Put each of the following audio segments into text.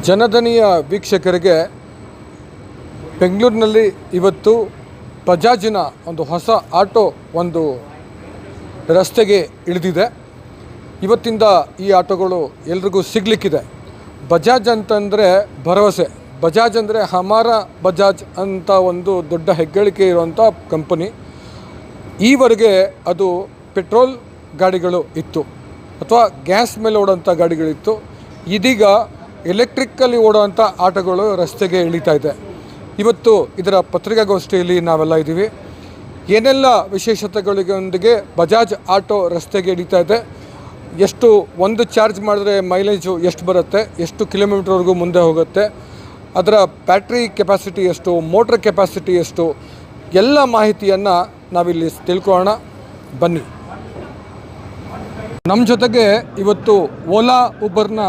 ಜನಧನಿಯ ವೀಕ್ಷಕರಿಗೆ ಬೆಂಗಳೂರಿನಲ್ಲಿ ಇವತ್ತು ಬಜಾಜಿನ ಒಂದು ಹೊಸ ಆಟೋ ಒಂದು ರಸ್ತೆಗೆ ಇಳಿದಿದೆ. ಇವತ್ತಿಂದ ಈ ಆಟೋಗಳು ಎಲ್ರಿಗೂ ಸಿಗಲಿಕ್ಕಿದೆ. ಬಜಾಜ್ ಅಂತಂದರೆ ಭರವಸೆ. ಬಜಾಜ್ ಅಂದರೆ ಹಮಾರ ಬಜಾಜ್ ಅಂತ ಒಂದು ದೊಡ್ಡ ಹೆಗ್ಗಳಿಕೆ ಇರುವಂಥ ಕಂಪನಿ. ಈವರೆಗೆ ಅದು ಪೆಟ್ರೋಲ್ ಗಾಡಿಗಳು ಇತ್ತು ಅಥವಾ ಗ್ಯಾಸ್ ಮೇಲೆ ಓಡೋಂಥ ಗಾಡಿಗಳಿತ್ತು. ಇದೀಗ ಎಲೆಕ್ಟ್ರಿಕ್ಕಲ್ಲಿ ಓಡೋವಂಥ ಆಟೋಗಳು ರಸ್ತೆಗೆ ಇಳಿತಾ ಇದೆ. ಇವತ್ತು ಇದರ ಪತ್ರಿಕಾಗೋಷ್ಠಿಯಲ್ಲಿ ನಾವೆಲ್ಲ ಇದ್ದೀವಿ. ಏನೆಲ್ಲ ವಿಶೇಷತೆಗಳಿಗೊಂದಿಗೆ ಬಜಾಜ್ ಆಟೋ ರಸ್ತೆಗೆ ಇಳಿತಾ ಇದೆ, ಎಷ್ಟು ಒಂದು ಚಾರ್ಜ್ ಮಾಡಿದ್ರೆ ಮೈಲೇಜು ಎಷ್ಟು ಬರುತ್ತೆ, ಎಷ್ಟು ಕಿಲೋಮೀಟ್ರ್ವರೆಗೂ ಮುಂದೆ ಹೋಗುತ್ತೆ, ಅದರ ಬ್ಯಾಟ್ರಿ ಕೆಪಾಸಿಟಿ ಎಷ್ಟು, ಮೋಟ್ರ್ ಕೆಪಾಸಿಟಿ ಎಷ್ಟು, ಎಲ್ಲ ಮಾಹಿತಿಯನ್ನು ನಾವಿಲ್ಲಿ ತಿಳ್ಕೊಳ್ಳೋಣ. ಬನ್ನಿ. ನಮ್ಮ ಜೊತೆಗೆ ಇವತ್ತು ಓಲಾ ಉಬರ್ನ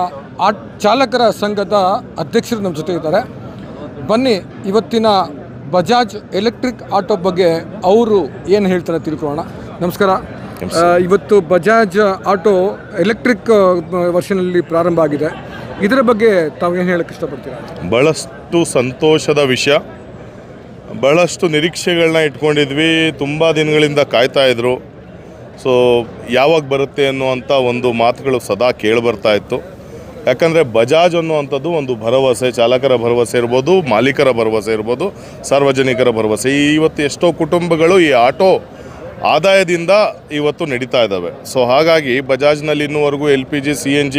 ಚಾಲಕರ ಸಂಘದ ಅಧ್ಯಕ್ಷರು ನಮ್ಮ ಜೊತೆ ಇದ್ದಾರೆ. ಬನ್ನಿ, ಇವತ್ತಿನ ಬಜಾಜ್ ಎಲೆಕ್ಟ್ರಿಕ್ ಆಟೋ ಬಗ್ಗೆ ಅವರು ಏನು ಹೇಳ್ತಾರೆ ತಿಳ್ಕೊಳ್ಳೋಣ. ನಮಸ್ಕಾರ. ಇವತ್ತು ಬಜಾಜ್ ಆಟೋ ಎಲೆಕ್ಟ್ರಿಕ್ ವರ್ಷನಲ್ಲಿ ಪ್ರಾರಂಭ ಆಗಿದೆ. ಇದರ ಬಗ್ಗೆ ತಾವೇನು ಹೇಳಕ್ಕೆ ಇಷ್ಟಪಡ್ತೀರಾ? ಭಾಳಷ್ಟು ಸಂತೋಷದ ವಿಷಯ. ಭಾಳಷ್ಟು ನಿರೀಕ್ಷೆಗಳನ್ನ ಇಟ್ಕೊಂಡಿದ್ವಿ. ತುಂಬ ದಿನಗಳಿಂದ ಕಾಯ್ತಾಯಿದ್ರು. ಸೊ ಯಾವಾಗ ಬರುತ್ತೆ ಅನ್ನುವಂಥ ಒಂದು ಮಾತುಗಳು ಸದಾ ಕೇಳಿಬರ್ತಾ ಇತ್ತು. ಯಾಕಂದರೆ ಬಜಾಜ್ ಅನ್ನುವಂಥದ್ದು ಒಂದು ಭರವಸೆ, ಚಾಲಕರ ಭರವಸೆ ಇರ್ಬೋದು, ಮಾಲೀಕರ ಭರವಸೆ ಇರ್ಬೋದು, ಸಾರ್ವಜನಿಕರ ಭರವಸೆ. ಇವತ್ತು ಎಷ್ಟೋ ಕುಟುಂಬಗಳು ಈ ಆಟೋ ಆದಾಯದಿಂದ ಇವತ್ತು ನಡೀತಾ ಇದ್ದಾವೆ. ಸೊ ಹಾಗಾಗಿ ಬಜಾಜ್ನಲ್ಲಿ ಇನ್ನೂವರೆಗೂ LPG CNG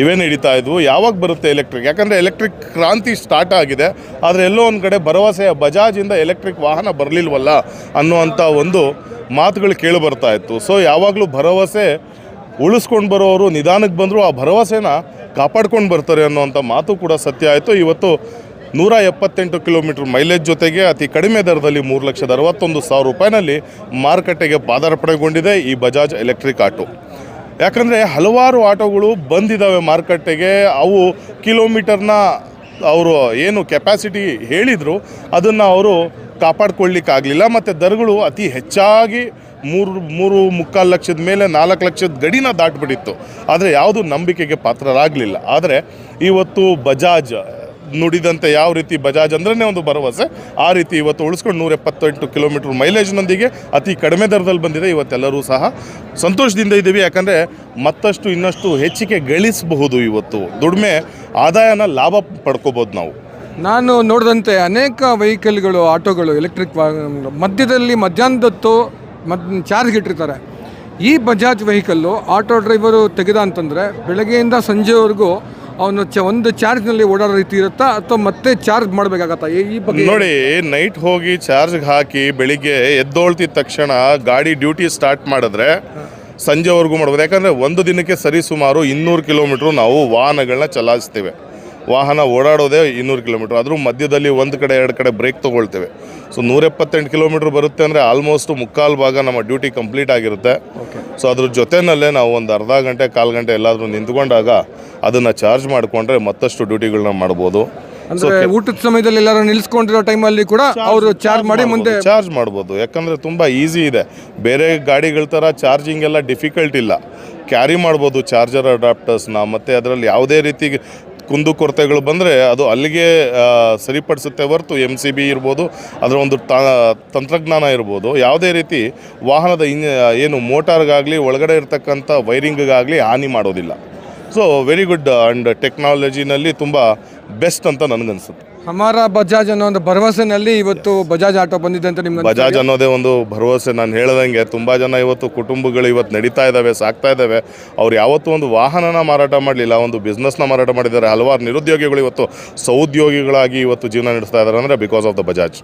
ಇವೇ ನಡೀತಾ ಇದ್ವು. ಯಾವಾಗ ಬರುತ್ತೆ ಎಲೆಕ್ಟ್ರಿಕ್? ಯಾಕಂದರೆ ಎಲೆಕ್ಟ್ರಿಕ್ ಕ್ರಾಂತಿ ಸ್ಟಾರ್ಟ್ ಆಗಿದೆ. ಆದರೆ ಎಲ್ಲೋ ಒಂದು ಕಡೆ ಭರವಸೆಯ ಬಜಾಜಿಂದ ಎಲೆಕ್ಟ್ರಿಕ್ ವಾಹನ ಬರಲಿಲ್ವಲ್ಲ ಅನ್ನುವಂಥ ಒಂದು ಮಾತುಗಳು ಕೇಳಿ ಬರ್ತಾ ಇತ್ತು. ಸೊ ಯಾವಾಗಲೂ ಭರವಸೆ ಉಳಿಸ್ಕೊಂಡು ಬರೋರು ನಿಧಾನಕ್ಕೆ ಬಂದರೂ ಆ ಭರವಸೆನ ಕಾಪಾಡ್ಕೊಂಡು ಬರ್ತಾರೆ ಅನ್ನೋವಂಥ ಮಾತು ಕೂಡ ಸತ್ಯ ಆಯಿತು. ಇವತ್ತು 178 ಕಿಲೋಮೀಟ್ರ್ ಮೈಲೇಜ್ ಜೊತೆಗೆ ಅತಿ ಕಡಿಮೆ ದರದಲ್ಲಿ 3,61,000 ರೂಪಾಯಿನಲ್ಲಿ ಮಾರುಕಟ್ಟೆಗೆ ಪಾದಾರ್ಪಣೆಗೊಂಡಿದೆ ಈ ಬಜಾಜ್ ಎಲೆಕ್ಟ್ರಿಕ್ ಆಟೋ. ಯಾಕಂದರೆ ಹಲವಾರು ಆಟೋಗಳು ಬಂದಿದ್ದಾವೆ ಮಾರುಕಟ್ಟೆಗೆ. ಅವು ಕಿಲೋಮೀಟರ್ನ ಅವರು ಏನು ಕೆಪಾಸಿಟಿ ಹೇಳಿದರು ಅದನ್ನು ಅವರು ಕಾಪಾಡ್ಕೊಳ್ಳಿಕ್ಕಾಗಲಿಲ್ಲ. ಮತ್ತು ದರಗಳು ಅತಿ ಹೆಚ್ಚಾಗಿ 3.25 ಲಕ್ಷದ ಮೇಲೆ 4 ಲಕ್ಷದ ಗಡಿನ ದಾಟಿಬಿಟ್ಟಿತ್ತು. ಆದರೆ ಯಾವುದು ನಂಬಿಕೆಗೆ ಪಾತ್ರರಾಗಲಿಲ್ಲ. ಆದರೆ ಇವತ್ತು ಬಜಾಜ್ ನುಡಿದಂತೆ ಯಾವ ರೀತಿ ಬಜಾಜ್ ಅಂದ್ರೇ ಒಂದು ಭರವಸೆ, ಆ ರೀತಿ ಇವತ್ತು ಉಳಿಸ್ಕೊಂಡು 178 ಕಿಲೋಮೀಟ್ರ್ ಮೈಲೇಜ್ನೊಂದಿಗೆ ಅತಿ ಕಡಿಮೆ ದರದಲ್ಲಿ ಬಂದಿದೆ. ಇವತ್ತೆಲ್ಲರೂ ಸಹ ಸಂತೋಷದಿಂದ ಇದ್ದೀವಿ. ಯಾಕಂದರೆ ಮತ್ತಷ್ಟು ಇನ್ನಷ್ಟು ಹೆಚ್ಚಿಗೆ ಗಳಿಸಬಹುದು. ಇವತ್ತು ದುಡಿಮೆ ಆದಾಯನ ಲಾಭ ಪಡ್ಕೋಬೋದು ನಾವು. ನಾನು ನೋಡಿದಂತೆ ಅನೇಕ ವೆಹಿಕಲ್ಗಳು, ಆಟೋಗಳು ಎಲೆಕ್ಟ್ರಿಕ್ ಮಧ್ಯದಲ್ಲಿ ಮಧ್ಯಾಹ್ನದೊತ್ತು ಚಾರ್ಜ್ಗೆ ಇಟ್ಟಿರ್ತಾರೆ. ಈ ಬಜಾಜ್ ವೆಹಿಕಲ್ಲು ಆಟೋ ಡ್ರೈವರು ತೆಗೆದ ಅಂತಂದರೆ ಬೆಳಗ್ಗೆಯಿಂದ ಸಂಜೆವರೆಗೂ ಅವನು ಒಂದು ಚಾರ್ಜ್ನಲ್ಲಿ ಓಡಾಡೋ ರೀತಿ ಇರುತ್ತಾ ಅಥವಾ ಮತ್ತೆ ಚಾರ್ಜ್ ಮಾಡಬೇಕಾಗತ್ತಾ? ಈ ಬಗ್ಗೆ ನೋಡಿ, ನೈಟ್ ಹೋಗಿ ಚಾರ್ಜ್ಗೆ ಹಾಕಿ ಬೆಳಿಗ್ಗೆ ಎದ್ದೋಳ್ತಿದ ತಕ್ಷಣ ಗಾಡಿ ಡ್ಯೂಟಿ ಸ್ಟಾರ್ಟ್ ಮಾಡಿದ್ರೆ ಸಂಜೆವರೆಗೂ ಮಾಡ್ಬೋದು. ಯಾಕಂದರೆ ಒಂದು ದಿನಕ್ಕೆ ಸರಿಸುಮಾರು 200 ಕಿಲೋಮೀಟ್ರು ನಾವು ವಾಹನಗಳನ್ನ ಚಲಾಯಿಸ್ತೇವೆ. ವಾಹನ ಓಡಾಡೋದೇ 200 ಕಿಲೋಮೀಟ್ರ್. ಅದ್ರ ಮಧ್ಯದಲ್ಲಿ ಒಂದು ಕಡೆ 2 ಕಡೆ ಬ್ರೇಕ್ ತೊಗೊಳ್ತೇವೆ. ಸೊ 178 ಕಿಲೋಮೀಟ್ರ್ ಬರುತ್ತೆ ಅಂದರೆ ಆಲ್ಮೋಸ್ಟ್ ಮುಕ್ಕಾಲು ಭಾಗ ನಮ್ಮ ಡ್ಯೂಟಿ ಕಂಪ್ಲೀಟ್ ಆಗಿರುತ್ತೆ. ಸೊ ಅದ್ರ ಜೊತೆಯಲ್ಲೇ ನಾವು ಒಂದು ಅರ್ಧ ಗಂಟೆ 1/4 ಗಂಟೆ ಎಲ್ಲಾದರೂ ನಿಂತ್ಕೊಂಡಾಗ ಅದನ್ನು ಚಾರ್ಜ್ ಮಾಡಿಕೊಂಡ್ರೆ ಮತ್ತಷ್ಟು ಡ್ಯೂಟಿಗಳನ್ನ ಮಾಡ್ಬೋದು. ಅಂದರೆ ಊಟದ ಸಮಯದಲ್ಲಿ ಎಲ್ಲರೂ ನಿಲ್ಲಿಸ್ಕೊಂಡಿರೋ ಟೈಮಲ್ಲಿ ಕೂಡ ಅವರು ಚಾರ್ಜ್ ಮಾಡಿ ಮುಂದೆ ಚಾರ್ಜ್ ಮಾಡ್ಬೋದು. ಯಾಕಂದರೆ ತುಂಬ ಈಸಿ ಇದೆ. ಬೇರೆ ಗಾಡಿಗಳ ಥರ ಚಾರ್ಜಿಂಗ್ ಎಲ್ಲ ಡಿಫಿಕಲ್ಟ್ ಇಲ್ಲ. ಕ್ಯಾರಿ ಮಾಡ್ಬೋದು ಚಾರ್ಜರ್ ಅಡಾಪ್ಟರ್ಸ್ನ. ಮತ್ತು ಅದರಲ್ಲಿ ಯಾವುದೇ ರೀತಿ ಕುಂದುಕೊರತೆಗಳು ಬಂದರೆ ಅದು ಅಲ್ಲಿಗೆ ಸರಿಪಡಿಸುತ್ತೆ ಹೊರತು MCB ಇರ್ಬೋದು, ಅದರ ಒಂದು ತಂತ್ರಜ್ಞಾನ ಇರ್ಬೋದು, ಯಾವುದೇ ರೀತಿ ವಾಹನದ ಏನು ಮೋಟಾರ್ಗಾಗಲಿ ಒಳಗಡೆ ಇರ್ತಕ್ಕಂಥ ವೈರಿಂಗ್ಗಾಗಲಿ ಹಾನಿ ಮಾಡೋದಿಲ್ಲ. So very good. ಆ್ಯಂಡ್ ಟೆಕ್ನಾಲಜಿನಲ್ಲಿ ತುಂಬ ಬೆಸ್ಟ್ ಅಂತ ನನಗನ್ಸುತ್ತೆ. ಹಮಾರ ಬಜಾಜ್ ಅನ್ನೋ ಒಂದು ಭರವಸೆನಲ್ಲಿ ಇವತ್ತು ಬಜಾಜ್ ಆಟೋ ಬಂದಿದೆ ಅಂತ ನಿಮ್ಗೆ ಬಜಾಜ್ ಅನ್ನೋದೇ ಒಂದು ಭರವಸೆ. ನಾನು ಹೇಳ್ದಂಗೆ ತುಂಬ ಜನ ಇವತ್ತು ಕುಟುಂಬಗಳು ಇವತ್ತು ನಡೀತಾ ಇದ್ದಾವೆ, ಸಾಕ್ತಾ ಇದ್ದಾವೆ. ಅವ್ರು ಯಾವತ್ತೂ ಒಂದು ವಾಹನನ ಮಾರಾಟ ಮಾಡಲಿಲ್ಲ, ಒಂದು ಬಿಸ್ನೆಸ್ನ ಮಾರಾಟ ಮಾಡಿದ್ದಾರೆ. ಹಲವಾರು ನಿರುದ್ಯೋಗಿಗಳು ಇವತ್ತು ಸೌದ್ಯೋಗಿಗಳಾಗಿ ಇವತ್ತು ಜೀವನ ನಡೆಸ್ತಾ ಇದ್ದಾರೆ. ಅಂದರೆ because of the Bajaj.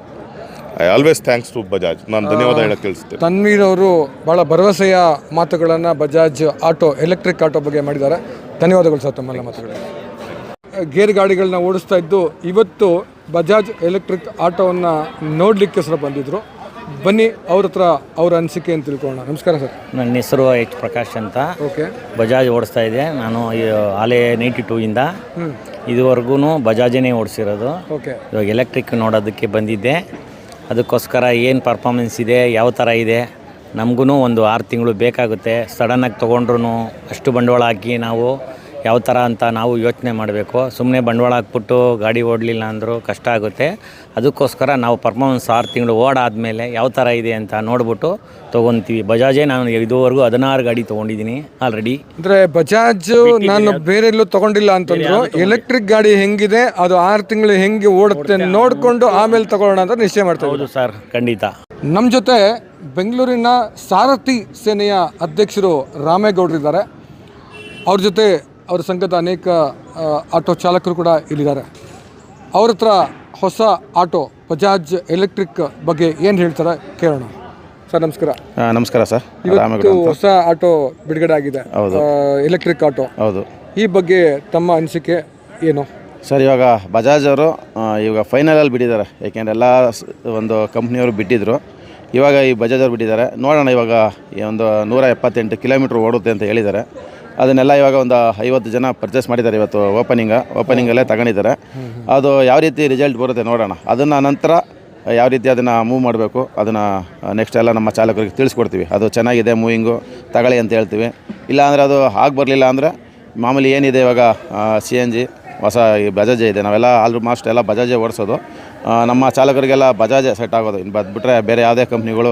I always thanks to Bajaj. ನಾನು ಧನ್ಯವಾದ ಹೇಳಕ್ಕೆ ತಿಳಿಸ್ತೇನೆ. ತನ್ವೀರ್ ಅವರು ಭಾಳ ಭರವಸೆಯ ಮಾತುಗಳನ್ನು ಬಜಾಜ್ ಆಟೋ ಎಲೆಕ್ಟ್ರಿಕ್ ಆಟೋ ಬಗ್ಗೆ ಮಾಡಿದ್ದಾರೆ. ಧನ್ಯವಾದಗಳು ಸರ್ ತಮ್ಮೆಲ್ಲ ಮಾತುಗಳಿಗೆ. ಗೇರ್ ಗಾಡಿಗಳನ್ನ ಓಡಿಸ್ತಾ ಇದ್ದು ಇವತ್ತು ಬಜಾಜ್ ಎಲೆಕ್ಟ್ರಿಕ್ ಆಟೋವನ್ನು ನೋಡಲಿಕ್ಕೆ ಸರ್ ಬಂದಿದ್ದರು. ಬನ್ನಿ ಅವ್ರ ಹತ್ರ ಅವ್ರ ಅನಿಸಿಕೆ ಅಂತ ತಿಳ್ಕೊಳ್ಳೋಣ. ನಮಸ್ಕಾರ ಸರ್. ನನ್ನ ಹೆಸರು H ಪ್ರಕಾಶ್ ಅಂತ. ಓಕೆ. ಬಜಾಜ್ ಓಡಿಸ್ತಾ ಇದೆ ನಾನು ಆಲೆ 92ಇಂದ ಇದುವರೆಗೂ ಬಜಾಜನೇ ಓಡಿಸಿರೋದು. ಓಕೆ. ಇವಾಗ ಎಲೆಕ್ಟ್ರಿಕ್ ನೋಡೋದಕ್ಕೆ ಬಂದಿದ್ದೆ. ಅದಕ್ಕೋಸ್ಕರ ಏನು ಪರ್ಫಾರ್ಮೆನ್ಸ್ ಇದೆ, ಯಾವ ಥರ ಇದೆ, ನಮಗೂ ಒಂದು 6 ತಿಂಗಳು ಬೇಕಾಗುತ್ತೆ. ಸಡನ್ನಾಗಿ ತೊಗೊಂಡ್ರು ಅಷ್ಟು ಬಂಡವಾಳ ಹಾಕಿ ನಾವು ಯಾವ ಥರ ಅಂತ ನಾವು ಯೋಚನೆ ಮಾಡಬೇಕು. ಸುಮ್ಮನೆ ಬಂಡವಾಳ ಹಾಕ್ಬಿಟ್ಟು ಗಾಡಿ ಓಡಲಿಲ್ಲ ಅಂದರೂ ಕಷ್ಟ ಆಗುತ್ತೆ. ಅದಕ್ಕೋಸ್ಕರ ನಾವು ಪರ್ಫಾರ್ಮೆನ್ಸ್ 6 ತಿಂಗಳು ಓಡಾದಮೇಲೆ ಯಾವ ಥರ ಇದೆ ಅಂತ ನೋಡ್ಬಿಟ್ಟು ತೊಗೊತೀವಿ. ಬಜಾಜೇ ನಾನು ಇದುವರೆಗೂ 16 ಗಾಡಿ ತೊಗೊಂಡಿದ್ದೀನಿ ಆಲ್ರೆಡಿ. ಅಂದರೆ ಬಜಾಜ್ ನಾನು ಬೇರೆ ಎಲ್ಲೂ ತೊಗೊಂಡಿಲ್ಲ ಅಂತಂದ್ರು, ಎಲೆಕ್ಟ್ರಿಕ್ ಗಾಡಿ ಹೆಂಗಿದೆ ಅದು 6 ತಿಂಗಳು ಹೆಂಗೆ ಓಡುತ್ತೆ ನೋಡಿಕೊಂಡು ಆಮೇಲೆ ತಗೊಳ್ಳೋಣ ಅಂತ ನಿಶ್ಚಯ ಮಾಡ್ತಾ ಹೌದು ಸರ್, ಖಂಡಿತ. ನಮ್ಮ ಜೊತೆ ಬೆಂಗಳೂರಿನ ಸಾರಥಿ ಸೇನೆಯ ಅಧ್ಯಕ್ಷರು ರಾಮೇಗೌಡರಿದ್ದಾರೆ. ಅವ್ರ ಜೊತೆ ಅವ್ರ ಸಂಘದ ಅನೇಕ ಆಟೋ ಚಾಲಕರು ಕೂಡ ಇಲ್ಲಿದ್ದಾರೆ. ಅವ್ರ ಹತ್ರ ಹೊಸ ಆಟೋ ಬಜಾಜ್ ಎಲೆಕ್ಟ್ರಿಕ್ ಬಗ್ಗೆ ಏನು ಹೇಳ್ತಾರೆ ಕೇಳೋಣ. ಸರ್ ನಮಸ್ಕಾರ. ನಮಸ್ಕಾರ ಸರ್. ಇವತ್ತು ಹೊಸ ಆಟೋ ಬಿಡುಗಡೆ ಆಗಿದೆ, ಎಲೆಕ್ಟ್ರಿಕ್ ಆಟೋ. ಹೌದು. ಈ ಬಗ್ಗೆ ತಮ್ಮ ಅನಿಸಿಕೆ ಏನು? ಸರ್, ಇವಾಗ ಬಜಾಜ್ ಅವರು ಇವಾಗ ಫೈನಲಲ್ಲಿ ಬಿಟ್ಟಿದ್ದಾರೆ. ಏಕೆಂದರೆ ಎಲ್ಲ ಒಂದು ಕಂಪ್ನಿಯವರು ಬಿಟ್ಟಿದ್ದರು. ಇವಾಗ ಈ ಬಜಾಜ್ ಅವ್ರು ಬಿಟ್ಟಿದ್ದಾರೆ. ನೋಡೋಣ, ಇವಾಗ ಒಂದು 178 ಕಿಲೋಮೀಟ್ರ್ ಓಡುತ್ತೆ ಅಂತ ಹೇಳಿದ್ದಾರೆ. ಅದನ್ನೆಲ್ಲ ಇವಾಗ ಒಂದು 50 ಜನ ಪರ್ಚೇಸ್ ಮಾಡಿದ್ದಾರೆ. ಇವತ್ತು ಓಪನಿಂಗಲ್ಲೇ ತಗೊಂಡಿದ್ದಾರೆ. ಅದು ಯಾವ ರೀತಿ ರಿಸಲ್ಟ್ ಬರುತ್ತೆ ನೋಡೋಣ. ಅದನ್ನು ನಂತರ ಯಾವ ರೀತಿ ಅದನ್ನು ಮೂವ್ ಮಾಡಬೇಕು ಅದನ್ನು ನೆಕ್ಸ್ಟ್ ಎಲ್ಲ ನಮ್ಮ ಚಾಲಕರಿಗೆ ತಿಳಿಸ್ಕೊಡ್ತೀವಿ. ಅದು ಚೆನ್ನಾಗಿದೆ ಮೂವಿಂಗು ತಗೊಳ್ಳಿ ಅಂತ ಹೇಳ್ತೀವಿ. ಇಲ್ಲಾಂದರೆ ಅದು ಆಗಿ ಬರಲಿಲ್ಲ ಅಂದರೆ ಮಾಮೂಲಿ ಏನಿದೆ ಇವಾಗ CNG ಹೊಸ ಈ ಬಜಾಜೇ ಇದೆ. ನಾವೆಲ್ಲ ಆಲ್ಮೋಸ್ಟ್ ಎಲ್ಲ ಬಜಾಜೇ ಓಡಿಸೋದು. ನಮ್ಮ ಚಾಲಕರಿಗೆಲ್ಲ ಬಜಾಜೇ ಸೆಟ್ ಆಗೋದು. ಇನ್ನು ಬಿಟ್ಟರೆ ಬೇರೆ ಯಾವುದೇ ಕಂಪ್ನಿಗಳು